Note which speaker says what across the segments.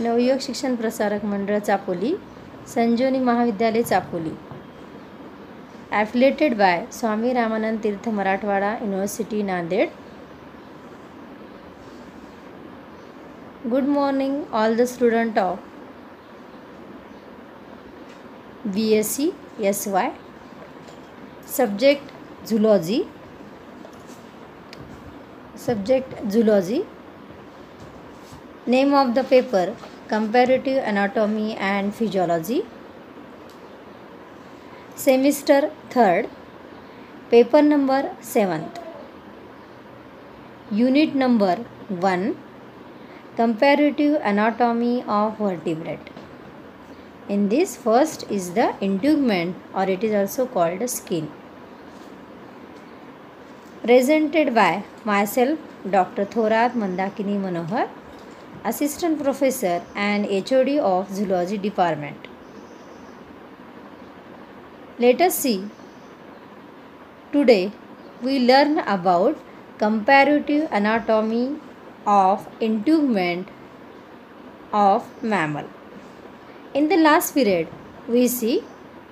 Speaker 1: नवयुवक शिक्षण प्रसारक मंडळ चापोली, संजीवनी महाविद्यालय चापोली, affiliated by स्वामी रामानंद तीर्थ Marathwada University Nanded. Good morning all the student of BSc SY, subject zoology. Name of the paper comparative anatomy and physiology. Semester 3rd, paper number 7th, unit number 1, comparative anatomy of vertebrate. In this, first is the integument, or it is also called skin. Presented by myself, Dr. Thorat Mandakini Manohar, Assistant Professor and HOD of Zoology Department. Let us see. Today we learn about comparative anatomy of integument of mammal. In the last period we see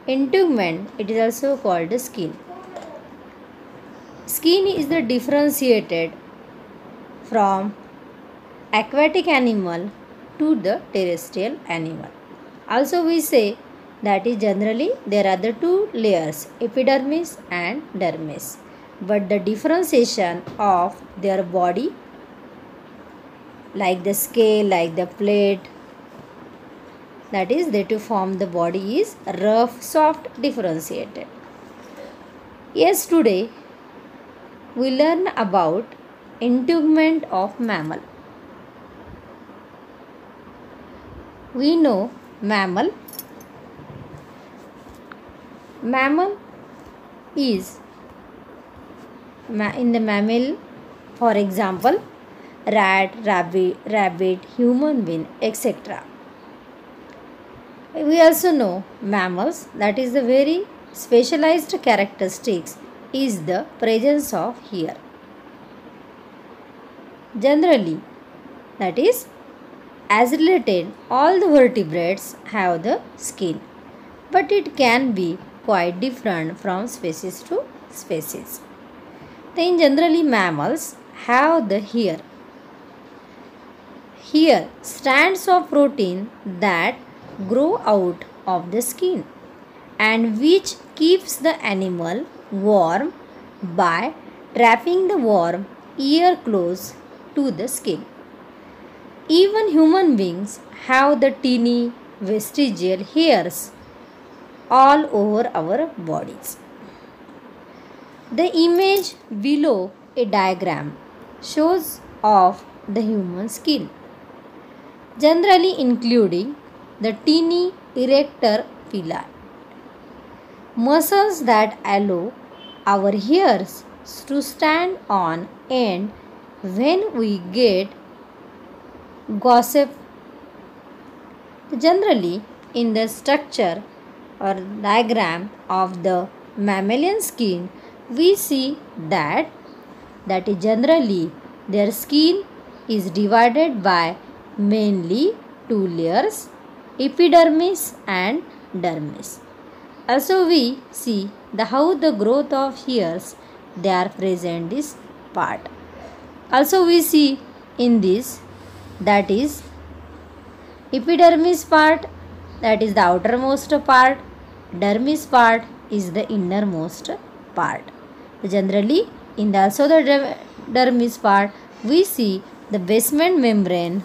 Speaker 1: integument, it is also called skin. Skin is the differentiated from aquatic animal to the terrestrial animal. Also we say that is generally there are the two layers, epidermis and dermis, but the differentiation of their body, like the scale, like the plate, that is they to form the body is rough, soft, differentiated. Yes, today we learn about integument of mammal. We know mammal is in the mammal, for example, rat, rabbit, human being, etc. We also know mammals, that is the very specialized characteristics is the presence of hair. Generally, that is, as related, all the vertebrates have the skin, but it can be quite different from species to species. Then generally mammals have the hair. Hair strands of protein that grow out of the skin and which keeps the animal warm by trapping the warm air close to the skin. Even human beings have the teeny vestigial hairs all over our bodies. The image below a diagram shows of the human skin, generally including the teeny erector pili, muscles that allow our hairs to stand on end when we get gossip. Generally, in the structure or diagram of the mammalian skin, we see that is generally their skin is divided by mainly two layers, epidermis and dermis. Also we see how the growth of hairs they are present this part. Also we see in this, that is epidermis part, that is the outermost part, dermis part is the innermost part. Generally in the also the dermis part we see the basement membrane.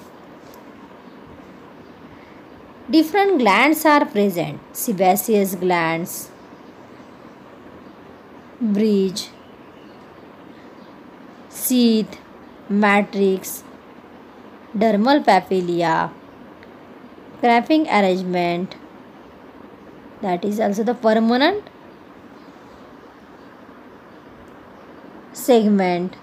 Speaker 1: Different glands are present, sebaceous glands, bridge, sheath, matrix, dermal papilla, cramping arrangement, that is also the permanent segment,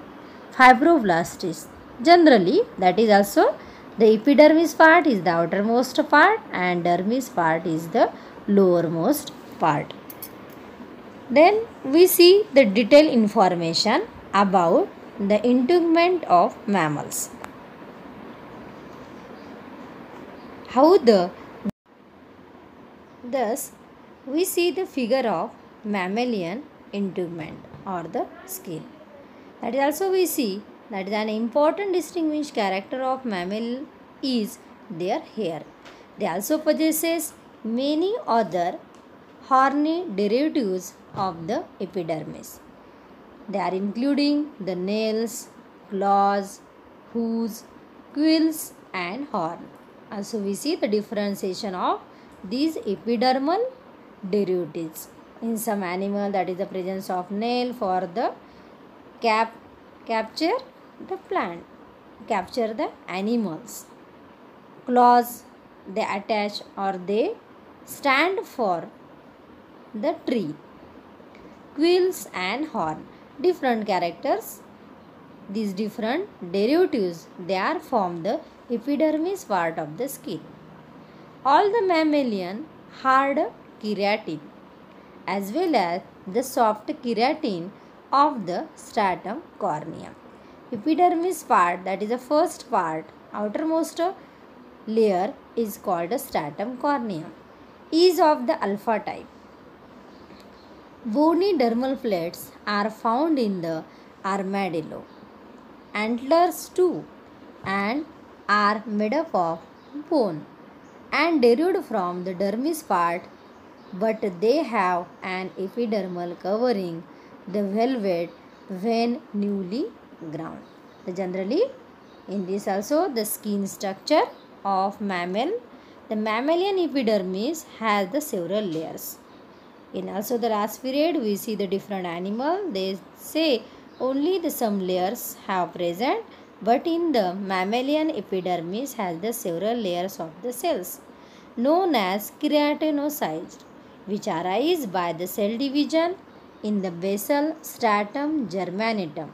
Speaker 1: fibroblastis. Generally, that is also the epidermis part is the outermost part and dermis part is the lowermost part. Then we see the detailed information about the integument of mammals. how the thus we see the figure of mammalian integument or the skin. That is also we see that an important distinguished character of mammal is their hair. They also possesses many other horny derivatives of the epidermis. They are including the nails, claws, hooves, quills and horn. Also we see the differentiation of these epidermal derivatives. In some animal, that is the presence of nail for the capture the plant, capture the animals. Claws, they attach or they stand for the tree. Quills and horn, different characters. These different derivatives, they are from the epidermis part of the skin. All the mammalian hard keratin as well as the soft keratin of the stratum corneum. Epidermis part, that is the first part, outermost layer is called a stratum corneum, is of the alpha type. Bony dermal plates are found in the armadillo. Antlers too and are made up of bone and derived from the dermis part, but they have an epidermal covering the velvet when newly ground. Generally, in this also the skin structure of mammal, the mammalian epidermis has the several layers. In also the last period, we see the different animal. They say only the some layers have present, but in the mammalian epidermis has the several layers of the cells known as keratinocytes, which arise by the cell division in the basal stratum germinatum.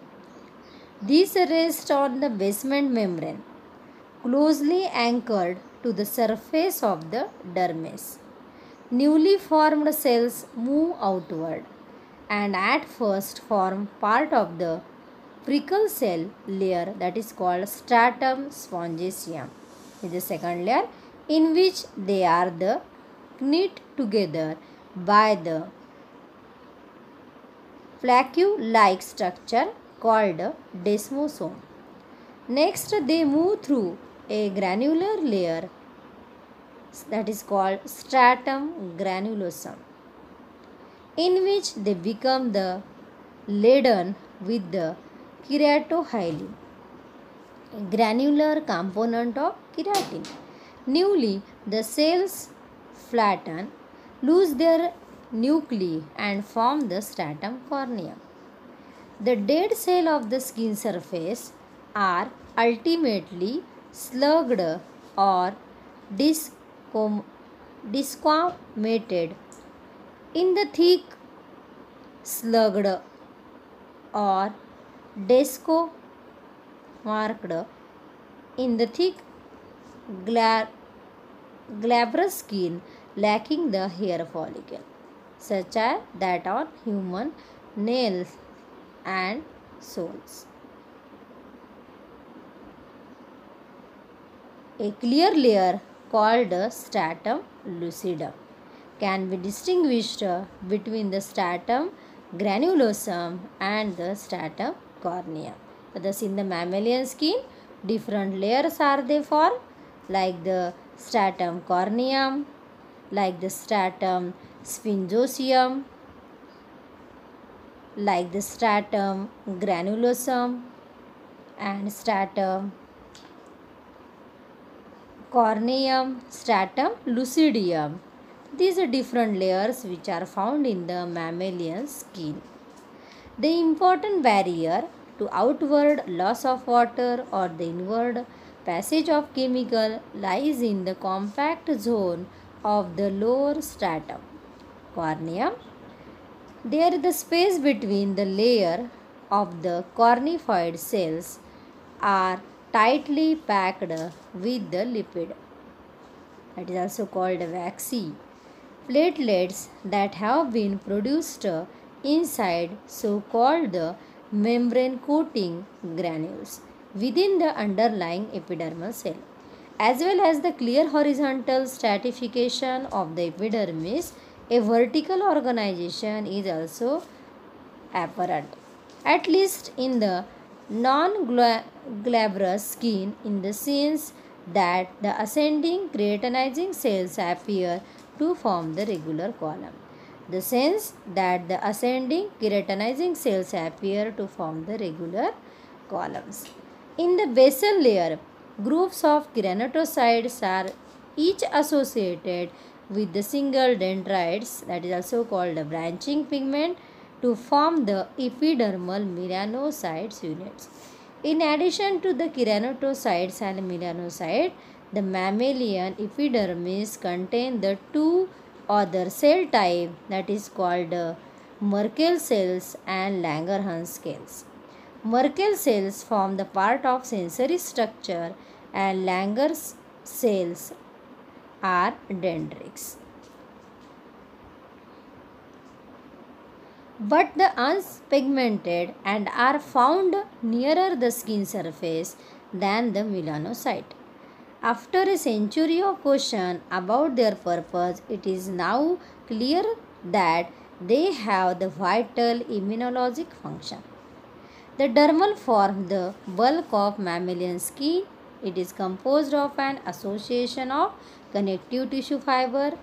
Speaker 1: These rest on the basement membrane, closely anchored to the surface of the dermis. Newly formed cells move outward and at first form part of the prickle cell layer, that is called stratum spongiaceum. Is the second layer in which they are the knit together by the plaque-like structure called desmosome. Next, they move through a granular layer that is called stratum granulosum, in which they become the laden with the keratohyalin, a granular component of keratin. Newly, the cells flatten, lose their nuclei and form the stratum corneum. The dead cell of the skin surface are ultimately slugged or disquamated in the thick slugged or desquamarked in the thick glabrous skin lacking the hair follicle, such as that on human nails and soles. A clear layer called stratum lucidum can be distinguished between the stratum granulosum and the stratum corneum. Thus, in the mammalian skin, different layers are they formed, like the stratum corneum, like the stratum spongiosum, like the stratum granulosum and stratum corneum, stratum lucidium. These are different layers which are found in the mammalian skin. The important barrier to outward loss of water or the inward passage of chemical lies in the compact zone of the lower stratum corneum. There the space between the layer of the cornified cells are tightly packed with the lipid. It is also called waxy platelets that have been produced inside so-called the membrane coating granules within the underlying epidermal cell. As well as the clear horizontal stratification of the epidermis, a vertical organization is also apparent, at least in the non-glabrous skin, in the sense that the ascending keratinizing cells appear to form the regular column. The sense that the ascending keratinizing cells appear to form the regular columns. In the basal layer, groups of keratinocytes are each associated with the single dendrites, that is also called a branching pigment, to form the epidermal melanocytes units. In addition to the keratinocytes and melanocyte, the mammalian epidermis contain the two other cell type, that is called Merkel cells and Langerhans cells. Merkel cells form the part of sensory structure and Langerhans cells are dendrites. But the unpigmented and are found nearer the skin surface than the melanocyte. After a century of question about their purpose, it is now clear that they have the vital immunologic function. The dermal form the bulk of mammalian skin. It is composed of an association of connective tissue fiber,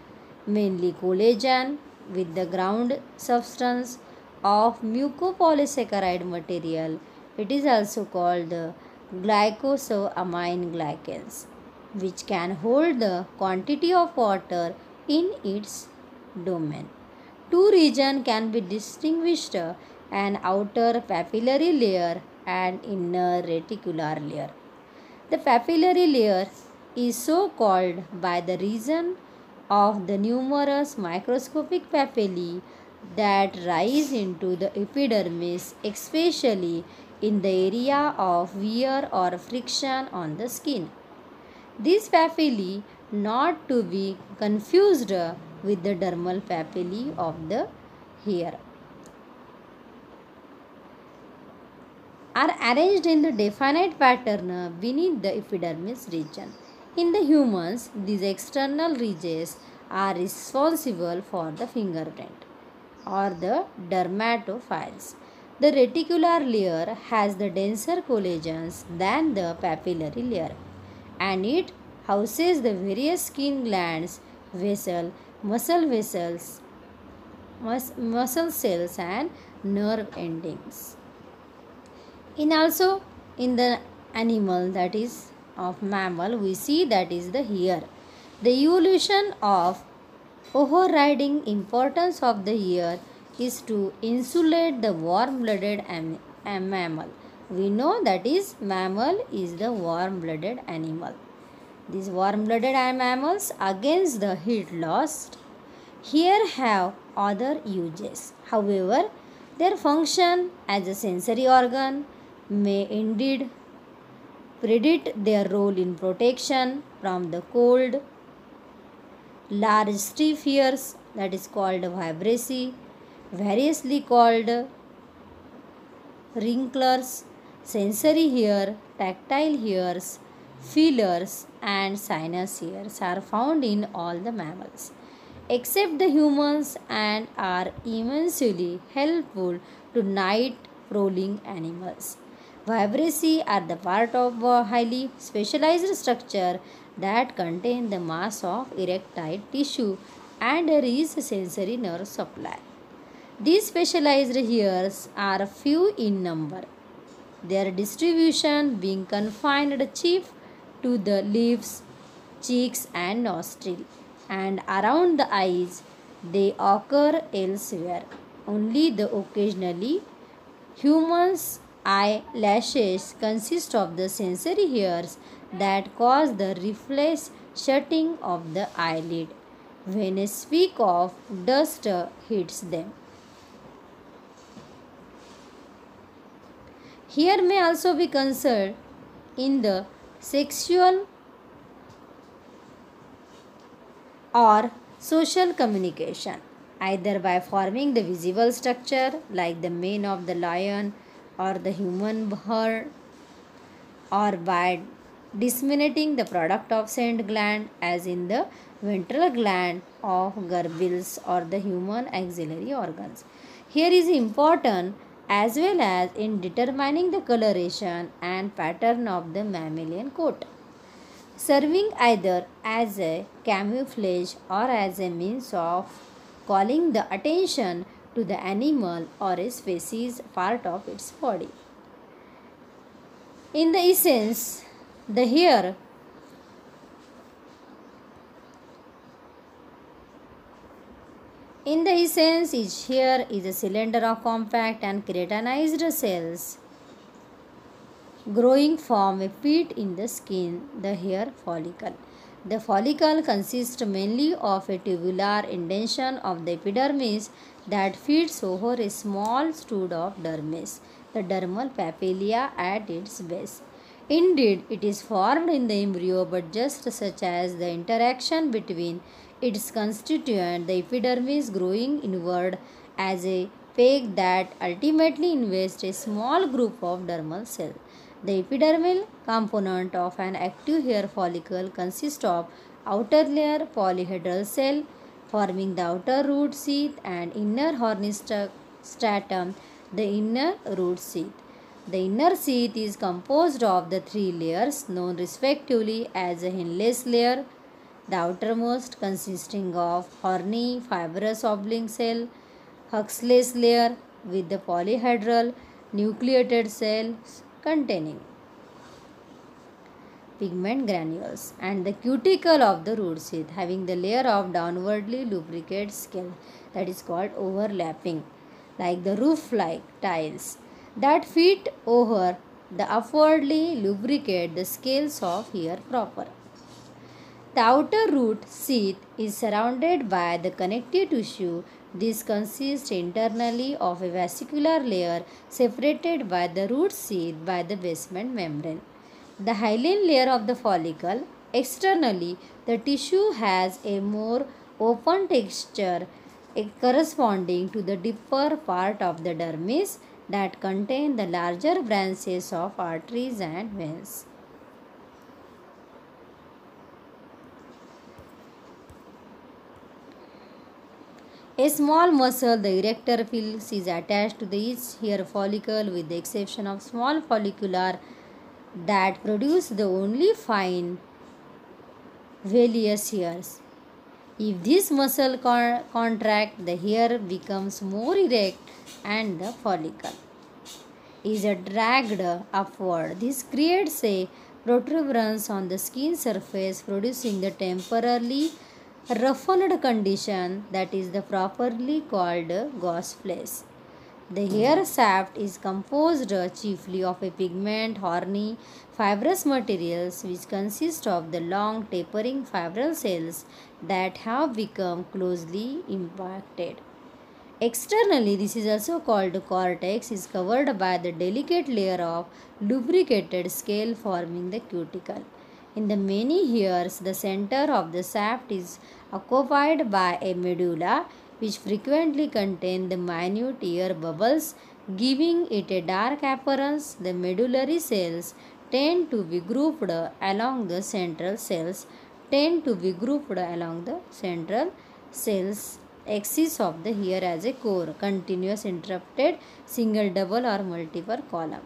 Speaker 1: mainly collagen, with the ground substance of mucopolysaccharide material. It is also called the glycosamine glycans, which can hold the quantity of water in its domain. Two regions can be distinguished, an outer papillary layer and inner reticular layer. The papillary layer is so called by the reason of the numerous microscopic papillae that rise into the epidermis, especially in the area of wear or friction on the skin. These papillae, not to be confused with the dermal papillae of the hair, are arranged in the definite pattern beneath the epidermis region. In the humans, these external ridges are responsible for the fingerprint or the dermatophiles. The reticular layer has the denser collagens than the papillary layer, and it houses the various skin glands, muscle vessels, muscle cells and nerve endings. In the animal, that is of mammal, we see that is the hair. The evolution of overriding importance of the hair is to insulate the warm-blooded mammal. We know that is mammal is the warm-blooded animal. These warm-blooded mammals against the heat loss here have other uses. However, their function as a sensory organ may indeed predict their role in protection from the cold. Large stiff hairs, that is called vibrissae, variously called wrinklers, sensory hair, tactile hairs, feelers and sinus hairs are found in all the mammals except the humans and are immensely helpful to night prowling animals. Vibrissae are the part of a highly specialized structure that contain the mass of erectile tissue and a rich sensory nerve supply. These specialized hairs are few in number, their distribution being confined chief to the lips, cheeks and nostril, and around the eyes they occur elsewhere. Only the occasionally humans' eyelashes consist of the sensory hairs that cause the reflex shutting of the eyelid when a speck of dust hits them. Hair may also be considered in the sexual or social communication, either by forming the visible structure like the mane of the lion or the human bird, or by disseminating the product of scent gland as in the ventral gland of Goebbels or the human axillary organs. Here is important as well as in determining the coloration and pattern of the mammalian coat, serving either as a camouflage or as a means of calling the attention to the animal or a species part of its body. In the essence, the hair each hair is a cylinder of compact and keratinized cells growing from a pit in the skin, the hair follicle. The follicle consists mainly of a tubular indentation of the epidermis that feeds over a small stud of dermis, the dermal papilla at its base. Indeed, it is formed in the embryo, but just such as the interaction between its constituent, the epidermis growing inward as a peg that ultimately invests a small group of dermal cells. The epidermal component of an active hair follicle consists of outer layer polyhedral cell forming the outer root sheath and inner horny stratum, the inner root sheath. The inner sheath is composed of the three layers known respectively as a hingeless layer, the outermost consisting of horny fibrous oblong cell, Huxley's layer with the polyhedral nucleated cells containing pigment granules, and the cuticle of the root sheath having the layer of downwardly lubricated scale that is called overlapping, like the roof-like tiles that fit over the upwardly lubricate the scales of hair proper. The outer root sheath is surrounded by the connective tissue. This consists internally of a vascular layer separated by the root sheath by the basement membrane. The hyaline layer of the follicle. Externally, the tissue has a more open texture corresponding to the deeper part of the dermis that contain the larger branches of arteries and veins. A small muscle, the erector pili, is attached to each hair follicle with the exception of small follicular that produce the only fine vellus hairs. If this muscle contract, the hair becomes more erect and the follicle is dragged upward. This creates a protuberance on the skin surface, producing the temporarily roughened condition that is the properly called gauze flesh. The hair shaft is composed chiefly of a pigment, horny, fibrous materials which consist of the long tapering fibril cells that have become closely impacted. Externally, this is also called cortex, is covered by the delicate layer of lubricated scale forming the cuticle. In the many hairs, the center of the shaft is occupied by a medulla which frequently contain the minute air bubbles, giving it a dark appearance. The medullary cells tend to be grouped along the central cells axis of the hair as a core, continuous, interrupted, single, double or multiple column.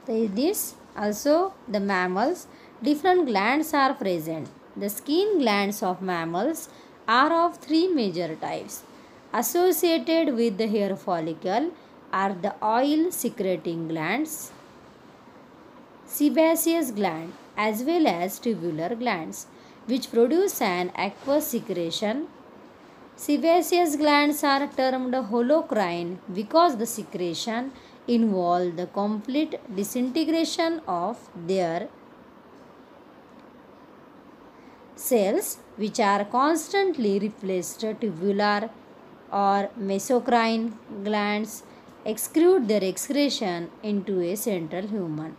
Speaker 1: This also the mammals, different glands are present. The skin glands of mammals are of three major types. Associated with the hair follicle are the oil secreting glands, sebaceous gland as well as tubular glands which produce an aqueous secretion. Sebaceous glands are termed holocrine because the secretion involve the complete disintegration of their cells which are constantly replaced. Tubular or mesocrine glands excrete their excretion into a central human.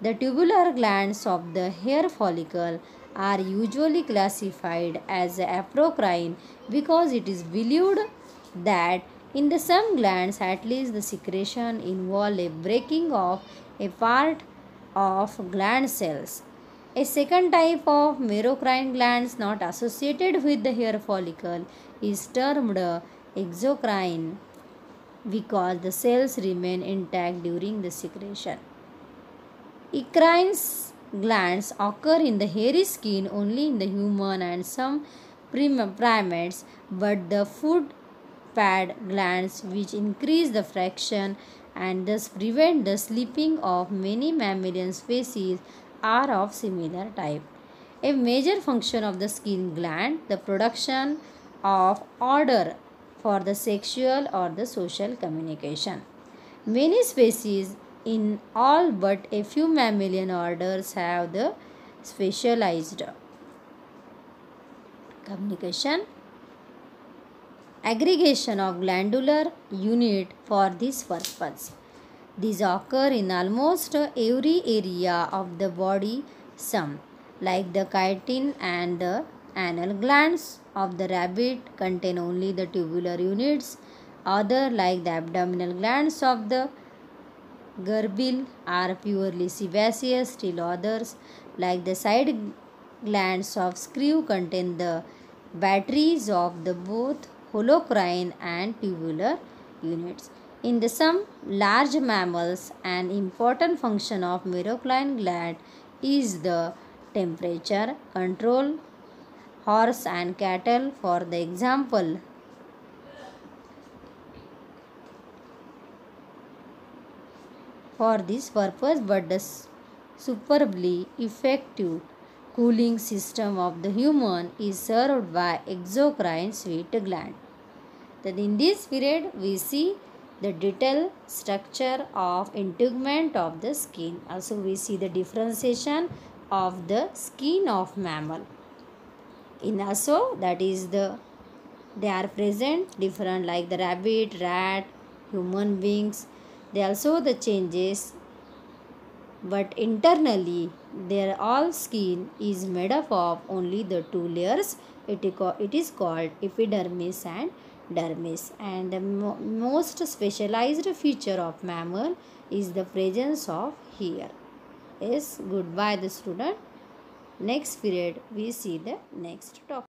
Speaker 1: The tubular glands of the hair follicle are usually classified as apocrine because it is believed that in the some glands at least the secretion involve a breaking of a part of gland cells. A second type of merocrine glands not associated with the hair follicle is termed exocrine because the cells remain intact during the secretion. Eccrine glands occur in the hairy skin only in the human and some primates, but the food pad glands, which increase the fraction and thus prevent the sleeping of many mammalian species, are of similar type. A major function of the skin gland, the production of odor for the sexual or the social communication. Many species in all but a few mammalian orders have the specialized communication aggregation of glandular unit for this purpose. These occur in almost every area of the body, some like the chitin and the anal glands of the rabbit contain only the tubular units, other like the abdominal glands of the gerbil are purely sebaceous, still others like the side glands of screw contain the batteries of the both holocrine and tubular units. In the some large mammals, an important function of merocrine gland is the temperature control. Horse and cattle, for the example, for this purpose, but the superbly effective cooling system of the human is served by exocrine sweat gland. Then in this period we see the detailed structure of integument of the skin. Also we see the differentiation of the skin of mammal. In also that is they are present different like the rabbit, rat, human beings. They also the changes, but internally their all skin is made up of only the two layers. It is called epidermis and dermis, and the most specialized feature of mammal is the presence of hair. Yes, goodbye the student. Next period we see the next topic.